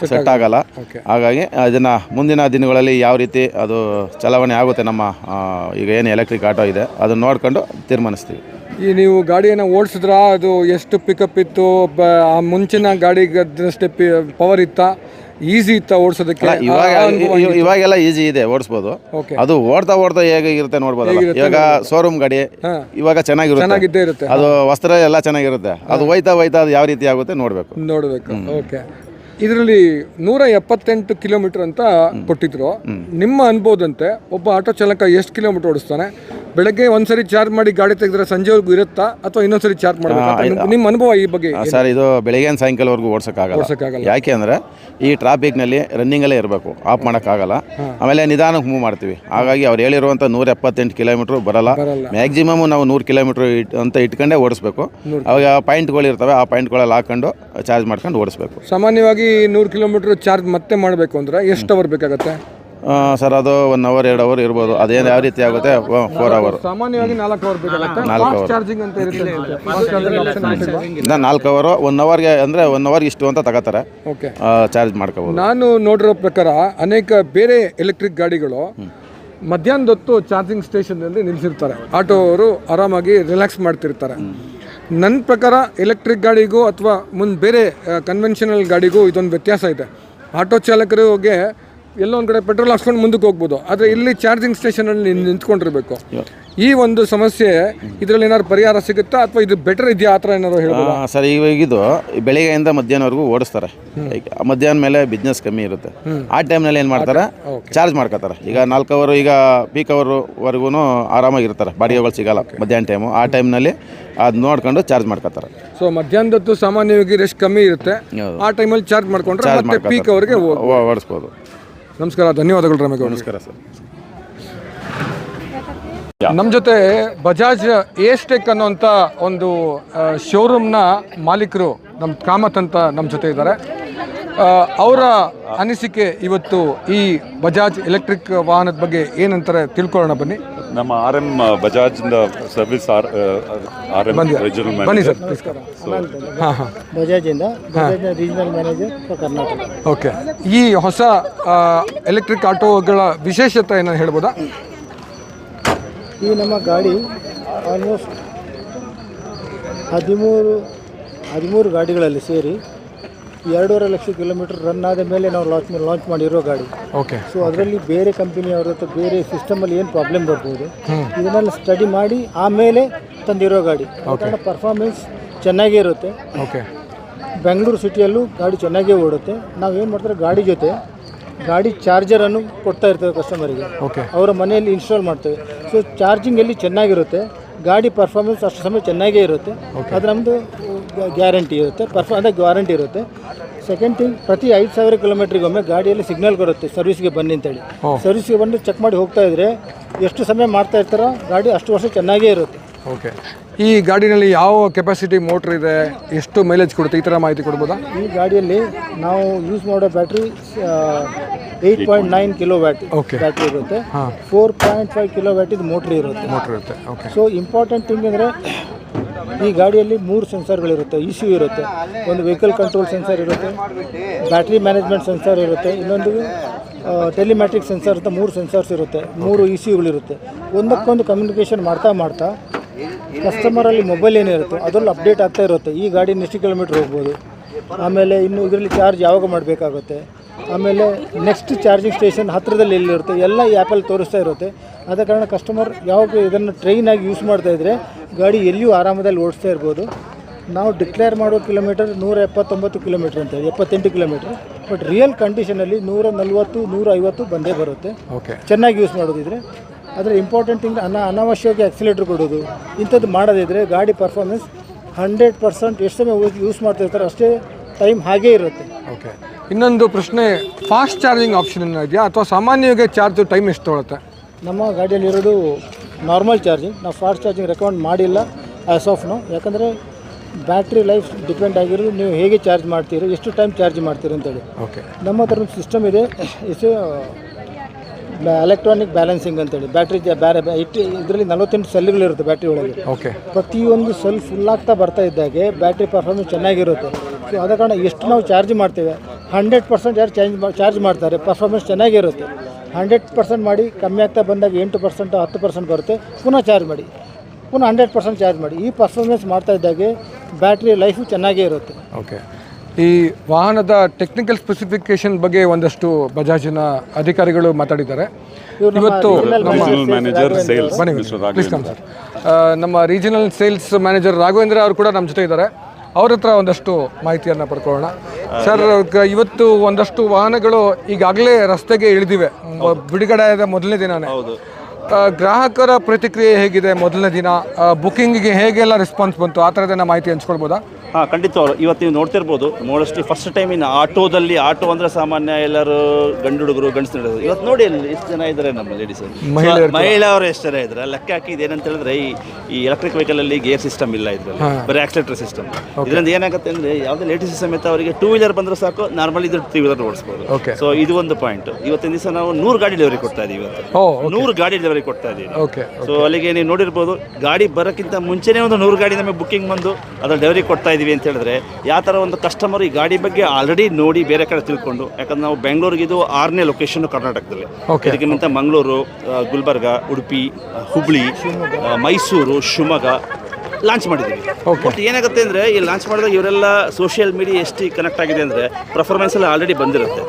ಸೆಟ್ ಆಗೋಲ್ಲ. ಹಾಗಾಗಿ ಇದನ್ನು ಮುಂದಿನ ದಿನಗಳಲ್ಲಿ ಯಾವ ರೀತಿ ಅದು ಚಲಾವಣೆ ಆಗುತ್ತೆ ನಮ್ಮ ಈಗ ಏನು ಎಲೆಕ್ಟ್ರಿಕ್ ಆಟೋ ಇದೆ ಅದನ್ನು ನೋಡ್ಕೊಂಡು ತೀರ್ಮಾನಿಸ್ತೀವಿ. ಈ ನೀವು ಗಾಡಿಯನ್ನು ಓಡಿಸಿದ್ರ ಅದು ಎಷ್ಟು ಪಿಕಪ್ ಇತ್ತು, ಆ ಮುಂಚಿನ ಗಾಡಿಗೆ ಸ್ಟೆಪ್ ಪವರ್ ಇತ್ತಾ, ಈಸಿ ಇತ್ತಾ ಓಡಿಸೋದಕ್ಕೆ? ಇವಾಗೆಲ್ಲ ಈಸಿ ಇದೆ, ಓಡಿಸ್ಬೋದು. ಅದು ಓಡ್ತಾ ಹೇಗೆ ಇರುತ್ತೆ ನೋಡ್ಬೋದು. ಇವಾಗ ಶೋರೂಮ್ ಗಾಡಿ ಇವಾಗ ಚೆನ್ನಾಗಿರುತ್ತೆ, ಅದು ವಸ್ತ್ರ ಎಲ್ಲ ಚೆನ್ನಾಗಿರುತ್ತೆ. ಅದು ಹೋಯ್ತಾ ಅದು ಯಾವ ರೀತಿ ಆಗುತ್ತೆ ನೋಡಬೇಕು. ಓಕೆ. ಇದರಲ್ಲಿ 178 ಕಿಲೋಮೀಟರ್ ಅಂತ ಕೊಟ್ಟಿದ್ರು. ನಿಮ್ಮ ಅನ್ಬೋದಂತೆ ಒಬ್ಬ ಆಟೋ ಚಾಲಕ ಎಷ್ಟು ಕಿಲೋಮೀಟರ್ ಓಡಿಸ್ತಾನೆ? ಬೆಳಗ್ಗೆ ಒಂದ್ಸರಿ ಚಾರ್ಜ್ ಮಾಡಿ ಗಾಡಿ ತೆಗೆದ್ರೆ ಸಂಜೆವರೆಗೂ ಇರುತ್ತಾ ಅಥವಾ ಇನ್ನೊಂದ್ಸರಿ ಚಾರ್ಜ್ ಮಾಡಬೇಕಾ? ನಿಮ್ಮ ಅನುಭವ ಈ ಬಗ್ಗೆ ಸರ್? ಇದು ಬೆಳಗ್ಗೆ ಸಾಯಂಕಾಲವರೆಗೂ ಓಡಿಸೋಕ್ಕಾಗಲ್ಲ. ಯಾಕೆ ಈ ಟ್ರಾಫಿಕ್ನಲ್ಲಿ ರನ್ನಿಂಗಲ್ಲೇ ಇರಬೇಕು, ಆಫ್ ಮಾಡೋಕ್ಕಾಗಲ್ಲ. ಆಮೇಲೆ ನಿಧಾನಕ್ಕೆ ಮೂವ್ ಮಾಡ್ತೀವಿ. ಹಾಗಾಗಿ ಅವ್ರು ಹೇಳಿರುವಂಥ 178 ಕಿಲೋಮೀಟ್ರ್ ಬರಲ್ಲ. ಮ್ಯಾಕ್ಸಿಮಮ್ ನಾವು 100 ಕಿಲೋಮೀಟ್ರ್ ಅಂತ ಇಟ್ಕೊಂಡೇ ಓಡಿಸ್ಬೇಕು. ಅವಾಗ ಪಾಯಿಂಟ್ಗಳು ಇರ್ತವೆ, ಆ ಪಾಯಿಂಟ್ಗಳಲ್ಲಿ ಹಾಕೊಂಡು ಚಾರ್ಜ್ ಮಾಡ್ಕೊಂಡು ಓಡಿಸ್ಬೇಕು. ಸಾಮಾನ್ಯವಾಗಿ 100 ಕಿಲೋಮೀಟ್ರ್ ಚಾರ್ಜ್ ಮತ್ತೆ ಮಾಡಬೇಕು ಅಂದರೆ ಎಷ್ಟು ಅವರ್ ಬೇಕಾಗುತ್ತೆ ಸರ್? ಅದು 1 ಅವರ್ 2 ಅವರ್ ಇರ್ಬೋದು. ಅದೇನು ಯಾವ ರೀತಿ ಆಗುತ್ತೆ 4 ಅವರ್. ಸಾಮಾನ್ಯವಾಗಿ 4 ಅವರ್ ಬೇಕಾಗುತ್ತೆ. 4 ಅವರ್ ಚಾರ್ಜಿಂಗ್ ಅಂತ ಇರುತ್ತೆ. 4 ಅವರು 1 ಅವರ್ಗೆ ಅಂದರೆ 1 ಅವರ್ ಇಷ್ಟು ಅಂತ ತಗೋತಾರೆ. ಓಕೆ, ಚಾರ್ಜ್ ಮಾಡ್ಕೋಬೋದು. ನಾನು ನೋಡಿರೋ ಪ್ರಕಾರ ಅನೇಕ ಬೇರೆ ಎಲೆಕ್ಟ್ರಿಕ್ ಗಾಡಿಗಳು ಮಧ್ಯಾಹ್ನದ ಹೊತ್ತು ಚಾರ್ಜಿಂಗ್ ಸ್ಟೇಷನ್ನಲ್ಲಿ ನಿಲ್ಲಿಸಿರ್ತಾರೆ. ಆಟೋ ಅವರು ಆರಾಮಾಗಿ ರಿಲ್ಯಾಕ್ಸ್ ಮಾಡ್ತಿರ್ತಾರೆ. ನನ್ನ ಪ್ರಕಾರ ಎಲೆಕ್ಟ್ರಿಕ್ ಗಾಡಿಗೂ ಅಥವಾ ಬೇರೆ ಕನ್ವೆನ್ಷನಲ್ ಗಾಡಿಗೂ ಇದೊಂದು ವ್ಯತ್ಯಾಸ ಇದೆ. ಆಟೋ ಚಾಲಕರಿಗೆ ಎಲ್ಲೋ ಒಂದು ಕಡೆ ಪೆಟ್ರೋಲ್ ಹಾಕ್ಸ್ಕೊಂಡು ಮುಂದಕ್ಕೆ ಹೋಗ್ಬೋದು, ಆದರೆ ಇಲ್ಲಿ ಚಾರ್ಜಿಂಗ್ ಸ್ಟೇಷನಲ್ಲಿ ನಿಂತ್ಕೊಂಡಿರ್ಬೇಕು. ಈ ಒಂದು ಸಮಸ್ಯೆ ಇದರಲ್ಲಿ ಏನಾದ್ರು ಪರಿಹಾರ ಸಿಗುತ್ತಾ ಅಥವಾ ಇದು ಬೆಟರ್ ಇದೆಯಾ, ಆ ಥರ ಏನಾದ್ರು ಹೇಳ್ಬೋದು? ಸರ್, ಇದು ಬೆಳಿಗ್ಗೆಯಿಂದ ಮಧ್ಯಾಹ್ನವರೆಗೂ ಓಡಿಸ್ತಾರೆ. ಮಧ್ಯಾಹ್ನ ಮೇಲೆ ಬಿಸ್ನೆಸ್ ಕಮ್ಮಿ ಇರುತ್ತೆ. ಆ ಟೈಮ್ನಲ್ಲಿ ಏನು ಮಾಡ್ತಾರೆ, ಚಾರ್ಜ್ ಮಾಡ್ಕೋತಾರೆ. ಈಗ 4 ಅವರು ಈಗ ಪೀಕ್ ಅವರ್ವರೆಗೂ ಆರಾಮಾಗಿರ್ತಾರೆ, ಬಾಡಿಗೆಗಳು ಸಿಗಲ್ಲ ಮಧ್ಯಾಹ್ನ ಟೈಮು. ಆ ಟೈಮ್ನಲ್ಲಿ ಅದು ನೋಡ್ಕೊಂಡು ಚಾರ್ಜ್ ಮಾಡ್ಕೋತಾರೆ. ಸೊ ಮಧ್ಯಾಹ್ನದತ್ತು ಸಾಮಾನ್ಯವಾಗಿ ರೆಸ್ಟ್ ಕಮ್ಮಿ ಇರುತ್ತೆ, ಆ ಟೈಮಲ್ಲಿ ಚಾರ್ಜ್ ಮಾಡ್ಕೊಂಡ್ರೆ ಮತ್ತೆ ಪೀಕ್ ಅವರಿಗೆ ಓಡಿಸ್ಬೋದು. ನಮಸ್ಕಾರ, ಧನ್ಯವಾದಗಳು ರಾಮೇಗೌಡ. ನಮಸ್ಕಾರ ಸರ್. ನಮ್ಮ ಜೊತೆ ಬಜಾಜ್ ಎಸ್ಟೆಕ್ ಅನ್ನೋಂಥ ಒಂದು ಶೋರೂಮ್ನ ಮಾಲೀಕರು ನಮ್ಮ ಕಾಮತ್ ಅಂತ ನಮ್ಮ ಜೊತೆ ಇದ್ದಾರೆ. ಅವರ ಅನಿಸಿಕೆ ಇವತ್ತು ಈ ಬಜಾಜ್ ಎಲೆಕ್ಟ್ರಿಕ್ ವಾಹನದ ಬಗ್ಗೆ ಏನಂತಾರೆ ತಿಳ್ಕೊಳ್ಳೋಣ ಬನ್ನಿ. ನಮ್ಮ RM ಬಜಾಜ್ನ ಸರ್ವಿಸ್ RM ರೀಜನಲ್ ಮ್ಯಾನೇಜರ್. ಬನ್ನಿ ಸರ್, ನಮಸ್ಕಾರ. ಬಜಾಜಿಂದ ರೀಜನಲ್ ಮ್ಯಾನೇಜರ್ ಕರ್ನಾಟಕ. ಓಕೆ, ಈ ಹೊಸ ಎಲೆಕ್ಟ್ರಿಕ್ ಆಟೋಗಳ ವಿಶೇಷತೆ ಏನೋ ಹೇಳ್ಬೋದಾ? ಈ ನಮ್ಮ ಗಾಡಿ ಆಲ್ಮೋಸ್ಟ್ 13 ಗಾಡಿಗಳಲ್ಲಿ ಸೇರಿ 2.5 ಲಕ್ಷ ಕಿಲೋಮೀಟರ್ ರನ್ ಆದ ಮೇಲೆ ನಾವು ಲಾಂಚ್ ಮಾಡಿರೋ ಗಾಡಿ. ಓಕೆ. ಸೊ ಅದರಲ್ಲಿ ಬೇರೆ ಕಂಪನಿಯವ್ರ ಹತ್ರ ಬೇರೆ ಸಿಸ್ಟಮಲ್ಲಿ ಏನು ಪ್ರಾಬ್ಲಮ್ ಬರ್ಬೋದು ಇದನ್ನೆಲ್ಲ ಸ್ಟಡಿ ಮಾಡಿ ಆಮೇಲೆ ತಂದಿರೋ ಗಾಡಿ. ಕಾರಣ ಪರ್ಫಾರ್ಮೆನ್ಸ್ ಚೆನ್ನಾಗೇ ಇರುತ್ತೆ. ಓಕೆ. ಬೆಂಗಳೂರು ಸಿಟಿಯಲ್ಲೂ ಗಾಡಿ ಚೆನ್ನಾಗೇ ಓಡುತ್ತೆ. ನಾವು ಏನು ಮಾಡ್ತಾರೆ, ಗಾಡಿ ಜೊತೆ ಗಾಡಿ ಚಾರ್ಜರನ್ನು ಕೊಡ್ತಾ ಇರ್ತೇವೆ ಕಸ್ಟಮರಿಗೆ. ಓಕೆ. ಅವರ ಮನೆಯಲ್ಲಿ ಇನ್ಸ್ಟಾಲ್ ಮಾಡ್ತೇವೆ. ಸೊ ಚಾರ್ಜಿಂಗಲ್ಲಿ ಚೆನ್ನಾಗಿರುತ್ತೆ, ಗಾಡಿ ಪರ್ಫಾರ್ಮೆನ್ಸ್ ಅಷ್ಟು ಸಮಯ ಚೆನ್ನಾಗೇ ಇರುತ್ತೆ. ಅದು ನಮ್ಮದು ಗ್ಯಾರಂಟಿ ಇರುತ್ತೆ, ಅಂದರೆ ಗ್ಯಾರಂಟಿ ಇರುತ್ತೆ. ಸೆಕೆಂಡ್ ಥಿಂಗ್, ಪ್ರತಿ 5,000 ಕಿಲೋಮೀಟ್ರಿಗೊಮ್ಮೆ ಗಾಡಿಯಲ್ಲಿ ಸಿಗ್ನಲ್ ಕೊಡುತ್ತೆ ಸರ್ವಿಸ್ಗೆ ಬನ್ನಿ ಅಂತೇಳಿ. ಸರ್ವಿಸ್ಗೆ ಬಂದು ಚೆಕ್ ಮಾಡಿ ಹೋಗ್ತಾ ಇದ್ದರೆ ಎಷ್ಟು ಸಮಯ ಮಾಡ್ತಾ ಇರ್ತಾರೋ ಗಾಡಿ ಅಷ್ಟು ವರ್ಷ ಚೆನ್ನಾಗೇ ಇರುತ್ತೆ. ಓಕೆ. ಈ ಗಾಡಿನಲ್ಲಿ ಯಾವ ಕೆಪಾಸಿಟಿ ಮೋಟ್ರ್ ಇದೆ, ಎಷ್ಟು ಮೈಲೇಜ್ ಕೊಡುತ್ತೆ, ಈ ಥರ ಮಾಹಿತಿ ಕೊಡ್ಬೋದಾ? ಈ ಗಾಡಿಯಲ್ಲಿ ನಾವು ಯೂಸ್ ಮಾಡೋ battery 8.9 kilo watt Okay. Battery ಇರುತ್ತೆ. ಹಾಂ 4.5 ಕಿಲೋ ವ್ಯಾಟ್ ಇದು ಮೋಟ್ರ್ ಇರುತ್ತೆ. ಮೋಟ್ರ್ ಇರುತ್ತೆ. ಓಕೆ. ಸೊ ಇಂಪಾರ್ಟೆಂಟ್ ಥಿಂಗ್ ಅಂದರೆ ಈ ಗಾಡಿಯಲ್ಲಿ 3 ಸೆನ್ಸರ್ಗಳಿರುತ್ತೆ. ECU ಇರುತ್ತೆ, ಒಂದು ವೆಹಿಕಲ್ ಕಂಟ್ರೋಲ್ ಸೆನ್ಸರ್ ಇರುತ್ತೆ, ಬ್ಯಾಟ್ರಿ ಮ್ಯಾನೇಜ್ಮೆಂಟ್ ಸೆನ್ಸರ್ ಇರುತ್ತೆ, ಇನ್ನೊಂದು ಟೆಲಿಮ್ಯಾಟ್ರಿಕ್ ಸೆನ್ಸರ್ ಅಂತ 3 ಸೆನ್ಸರ್ಸ್ ಇರುತ್ತೆ, 3 ECUಗಳಿರುತ್ತೆ. ಒಂದಕ್ಕೊಂದು ಕಮ್ಯುನಿಕೇಷನ್ ಮಾಡ್ತಾ ಕಸ್ಟಮರಲ್ಲಿ ಮೊಬೈಲ್ ಏನಿರುತ್ತೆ ಅದರಲ್ಲಿ ಅಪ್ಡೇಟ್ ಆಗ್ತಾ ಇರುತ್ತೆ. ಈ ಗಾಡಿ ಎಷ್ಟು ಕಿಲೋಮೀಟ್ರ್ ಹೋಗ್ಬೋದು, ಆಮೇಲೆ ಇನ್ನು ಇದರಲ್ಲಿ ಚಾರ್ಜ್ ಯಾವಾಗ ಮಾಡಬೇಕಾಗುತ್ತೆ, ಆಮೇಲೆ ನೆಕ್ಸ್ಟ್ ಚಾರ್ಜಿಂಗ್ ಸ್ಟೇಷನ್ ಹತ್ತಿರದಲ್ಲಿ ಎಲ್ಲಿರುತ್ತೆ ಎಲ್ಲ ಈ ಆ್ಯಪಲ್ಲಿ ತೋರಿಸ್ತಾ ಇರುತ್ತೆ. ಆದ ಕಾರಣ ಕಸ್ಟಮರ್ ಯಾವಾಗ ಇದನ್ನು ಟ್ರೈನಾಗಿ ಯೂಸ್ ಮಾಡ್ತಾಯಿದ್ರೆ ಗಾಡಿ ಎಲ್ಲಿಯೂ ಆರಾಮದಲ್ಲಿ ಓಡಿಸ್ತಾ ಇರ್ಬೋದು. ನಾವು ಡಿಕ್ಲೇರ್ ಮಾಡೋ ಕಿಲೋಮೀಟರ್ 179 ಕಿಲೋಮೀಟ್ರ್ ಅಂತ 78 ಕಿಲೋಮೀಟ್ರ್, ಬಟ್ ರಿಯಲ್ ಕಂಡೀಷನಲ್ಲಿ 140 150 ಬಂದೇ ಬರುತ್ತೆ ಓಕೆ. ಚೆನ್ನಾಗಿ ಯೂಸ್ ಮಾಡೋದಿದ್ರೆ. ಆದರೆ ಇಂಪಾರ್ಟೆಂಟ್ ಥಿಂಗ್ ಅನಾವಶ್ಯವಾಗಿ ಆಕ್ಸಿಲೇಟ್ರ್ ಕೊಡೋದು ಇಂಥದ್ದು ಮಾಡೋದಿದ್ರೆ ಗಾಡಿ ಪರ್ಫಾರ್ಮೆನ್ಸ್ 100% ಎಷ್ಟು ಸಮಯ ಯೂಸ್ ಮಾಡ್ತಿರ್ತಾರೆ ಅಷ್ಟೇ ಟೈಮ್ ಹಾಗೇ ಇರುತ್ತೆ. ಓಕೆ. ಇನ್ನೊಂದು ಪ್ರಶ್ನೆ, ಫಾಸ್ಟ್ ಚಾರ್ಜಿಂಗ್ ಆಪ್ಷನ್ ಇದೆಯಾ ಅಥವಾ ಸಾಮಾನ್ಯವಾಗಿ ಚಾರ್ಜ್ ಟೈಮ್ ಎಷ್ಟು ತೊಗೊಳುತ್ತೆ? ನಮ್ಮ ಗಾಡಿಯಲ್ಲಿರೋದು ನಾರ್ಮಲ್ ಚಾರ್ಜಿಂಗ್, ನಾವು ಫಾಸ್ಟ್ ಚಾರ್ಜಿಂಗ್ ರೆಕಮೆಂಡ್ ಮಾಡಿಲ್ಲ ಆ್ಯಸ್ ಆಫ್ ನೋ. ಯಾಕಂದರೆ ಬ್ಯಾಟ್ರಿ ಲೈಫ್ ಡಿಪೆಂಡ್ ಆಗಿರೋದು ನೀವು ಹೇಗೆ ಚಾರ್ಜ್ ಮಾಡ್ತೀರಿ, ಎಷ್ಟು ಟೈಮ್ ಚಾರ್ಜ್ ಮಾಡ್ತೀರಿ ಅಂತೇಳಿ. ಓಕೆ. ನಮ್ಮ ಹತ್ರ ಸಿಸ್ಟಮ್ ಇದೆ, ಎಲೆಕ್ಟ್ರಾನಿಕ್ ಬ್ಯಾಲೆನ್ಸಿಂಗ್ ಅಂತೇಳಿ. ಬ್ಯಾಟ್ರಿ ಇದರಲ್ಲಿ 48 ಸೆಲ್ಗಳಿರುತ್ತೆ ಬ್ಯಾಟ್ರಿ ಒಳಗೆ. ಓಕೆ. ಪ್ರತಿಯೊಂದು ಸೆಲ್ ಫುಲ್ ಆಗ್ತಾ ಬರ್ತಾ ಇದ್ದಾಗೆ ಬ್ಯಾಟ್ರಿ ಪರ್ಫಾರ್ಮೆನ್ಸ್ ಚೆನ್ನಾಗಿರುತ್ತೆ. ಸೊ ಆದ ಕಾರಣ ಎಷ್ಟು ನಾವು ಚಾರ್ಜ್ ಮಾಡ್ತೇವೆ 100% ಯಾರು ಚಾರ್ಜ್ ಮಾಡ್ತಾರೆ ಪರ್ಫಾರ್ಮೆನ್ಸ್ ಚೆನ್ನಾಗಿರುತ್ತೆ. 100% ಮಾಡಿ ಕಮ್ಮಿ ಆಗ್ತಾ ಬಂದಾಗ 8% 10% ಬರುತ್ತೆ, ಪುನಃ ಚಾರ್ಜ್ ಮಾಡಿ, ಪುನಃ 100% ಚಾರ್ಜ್ ಮಾಡಿ. ಈ ಪರ್ಫಾರ್ಮೆನ್ಸ್ ಮಾಡ್ತಾ ಇದ್ದಾಗೆ ಬ್ಯಾಟ್ರಿ ಲೈಫು ಚೆನ್ನಾಗೇ ಇರುತ್ತೆ. ಓಕೆ. ಈ ವಾಹನದ ಟೆಕ್ನಿಕಲ್ ಸ್ಪೆಸಿಫಿಕೇಶನ್ ಬಗ್ಗೆ ಒಂದಷ್ಟು ಬಜಾಜಿನ ಅಧಿಕಾರಿಗಳು ಮಾತಾಡಿದ್ದಾರೆ. ಇವತ್ತು ಮ್ಯಾನೇಜರ್ ಸೇಲ್ಸ್ ಬನ್ನಿ ಪ್ಲೀಸ್ ಕಮ್ ಸರ್. ನಮ್ಮ ರೀಜನಲ್ ಸೇಲ್ಸ್ ಮ್ಯಾನೇಜರ್ ರಾಘವೇಂದ್ರ ಅವರು ಕೂಡ ನಮ್ಮ ಜೊತೆ ಇದ್ದಾರೆ. ಅವ್ರ ಹತ್ರ ಒಂದಷ್ಟು ಮಾಹಿತಿಯನ್ನು ಪಡ್ಕೊಳ್ಳೋಣ. ಸರ್, ಇವತ್ತು ಒಂದಷ್ಟು ವಾಹನಗಳು ಈಗಾಗಲೇ ರಸ್ತೆಗೆ ಇಳಿದಿವೆ, ಬಿಡುಗಡೆ ಆದ ಮೊದಲನೇ ದಿನನೇ. ಗ್ರಾಹಕರ ಪ್ರತಿಕ್ರಿಯೆ ಹೇಗಿದೆ? ಮೊದಲನೇ ದಿನ ಬುಕ್ಕಿಂಗಿಗೆ ಹೇಗೆಲ್ಲ ರೆಸ್ಪಾನ್ಸ್ ಬಂತು, ಆ ಥರದನ್ನ ಮಾಹಿತಿ ಹಂಚ್ಕೊಳ್ಬೋದಾ? ಹಾಂ, ಖಂಡಿತವಾಗ್ಲು ಇವತ್ತು ನೀವು ನೋಡ್ತಿರ್ಬೋದು, ಮೋಸ್ಟ್ಲಿ ಫಸ್ಟ್ ಟೈಮ್ ಇನ್ನು ಆಟೋ ಅಂದರೆ ಸಾಮಾನ್ಯ ಎಲ್ಲರೂ ಗಂಡು ಹುಡುಗರು ಗಂಡಸು ನಡೆಯೋದು. ಇವತ್ತು ನೋಡಿ ಅಲ್ಲಿ ಎಷ್ಟು ಜನ ಇದ್ದಾರೆ ನಮ್ಮ ಲೇಡೀಸ್, ಮಹಿಳೆಯವರು ಎಷ್ಟು ಜನ ಇದ್ದಾರೆ. ಲೆಕ್ಕ ಹಾಕಿದ್ದು ಏನಂತ ಹೇಳಿದ್ರೆ ಈ ಎಲೆಕ್ಟ್ರಿಕ್ ವೆಹಿಕಲಲ್ಲಿ ಗೇರ್ ಸಿಸ್ಟಮ್ ಇಲ್ಲ, ಇದರಲ್ಲಿ ಬರೀ ಆಕ್ಸಿಲೇಟರ್ ಸಿಸ್ಟಮ್. ಇದರಿಂದ ಏನಾಗುತ್ತೆ ಅಂದರೆ ಯಾವುದೇ ಲೇಡೀಸ್ ಸಮೇತ ಅವರಿಗೆ 2 ವೀಲರ್ ಬಂದರೂ ಸಾಕು, ನಾರ್ಮಲ್ ಇದ್ರೆ 3 ವೀಲರ್ ಓಡಿಸ್ಬೋದು. ಸೊ ಇದು ಒಂದು ಪಾಯಿಂಟ್. ಇವತ್ತಿನ ದಿವಸ ನಾವು 100 ಗಾಡಿ ಡೆಲಿವರಿ ಕೊಡ್ತಾ ಇದ್ದೀವಿ. ಇವತ್ತು 100 ಗಾಡಿ ಡೆಲಿವರಿ ಕೊಡ್ತಾ ಇದ್ದೀವಿ. ಸೊ ಅಲ್ಲಿಗೆ ನೀವು ನೋಡಿರ್ಬೋದು, ಗಾಡಿ ಬರೋಕ್ಕಿಂತ ಮುಂಚೆನೇ ಒಂದು 100 ಗಾಡಿ ನಮಗೆ ಬುಕ್ಕಿಂಗ್ ಬಂದು ಅದ್ರ ಡೆಲಿವರಿ ಕೊಡ್ತಾ ಇದ್ದೀವಿ ಅಂತ ಹೇಳಿದ್ರೆ ಯಾವ ಥರ ಒಂದು ಕಸ್ಟಮರ್ ಈ ಗಾಡಿ ಬಗ್ಗೆ ಆಲ್ರೆಡಿ ನೋಡಿ ಬೇರೆ ಕಡೆ ತಿಳ್ಕೊಂಡು. ಯಾಕಂದ್ರೆ ನಾವು ಬೆಂಗಳೂರಿಗೆ ಇದು 6ನೇ ಲೊಕೇಶನ್ ಕರ್ನಾಟಕದಲ್ಲಿ. ಇದಕ್ಕಿಂತ ಮಂಗಳೂರು, ಗುಲ್ಬರ್ಗ, ಉಡುಪಿ, ಹುಬ್ಳಿ, ಮೈಸೂರು, ಶಿವಮೊಗ್ಗ ಲಾಂಚ್ ಮಾಡಿದ್ದೀವಿ. ಬಟ್ ಏನಾಗುತ್ತೆ ಅಂದರೆ ಈ ಲಾಂಚ್ ಮಾಡಿದಾಗ ಇವರೆಲ್ಲ ಸೋಷಿಯಲ್ ಮೀಡಿಯಾ ಎಷ್ಟು ಕನೆಕ್ಟ್ ಆಗಿದೆ ಅಂದರೆ ಪರ್ಫಾರ್ಮೆನ್ಸ್ ಎಲ್ಲ ಆಲ್ರೆಡಿ ಬಂದಿರುತ್ತೆ.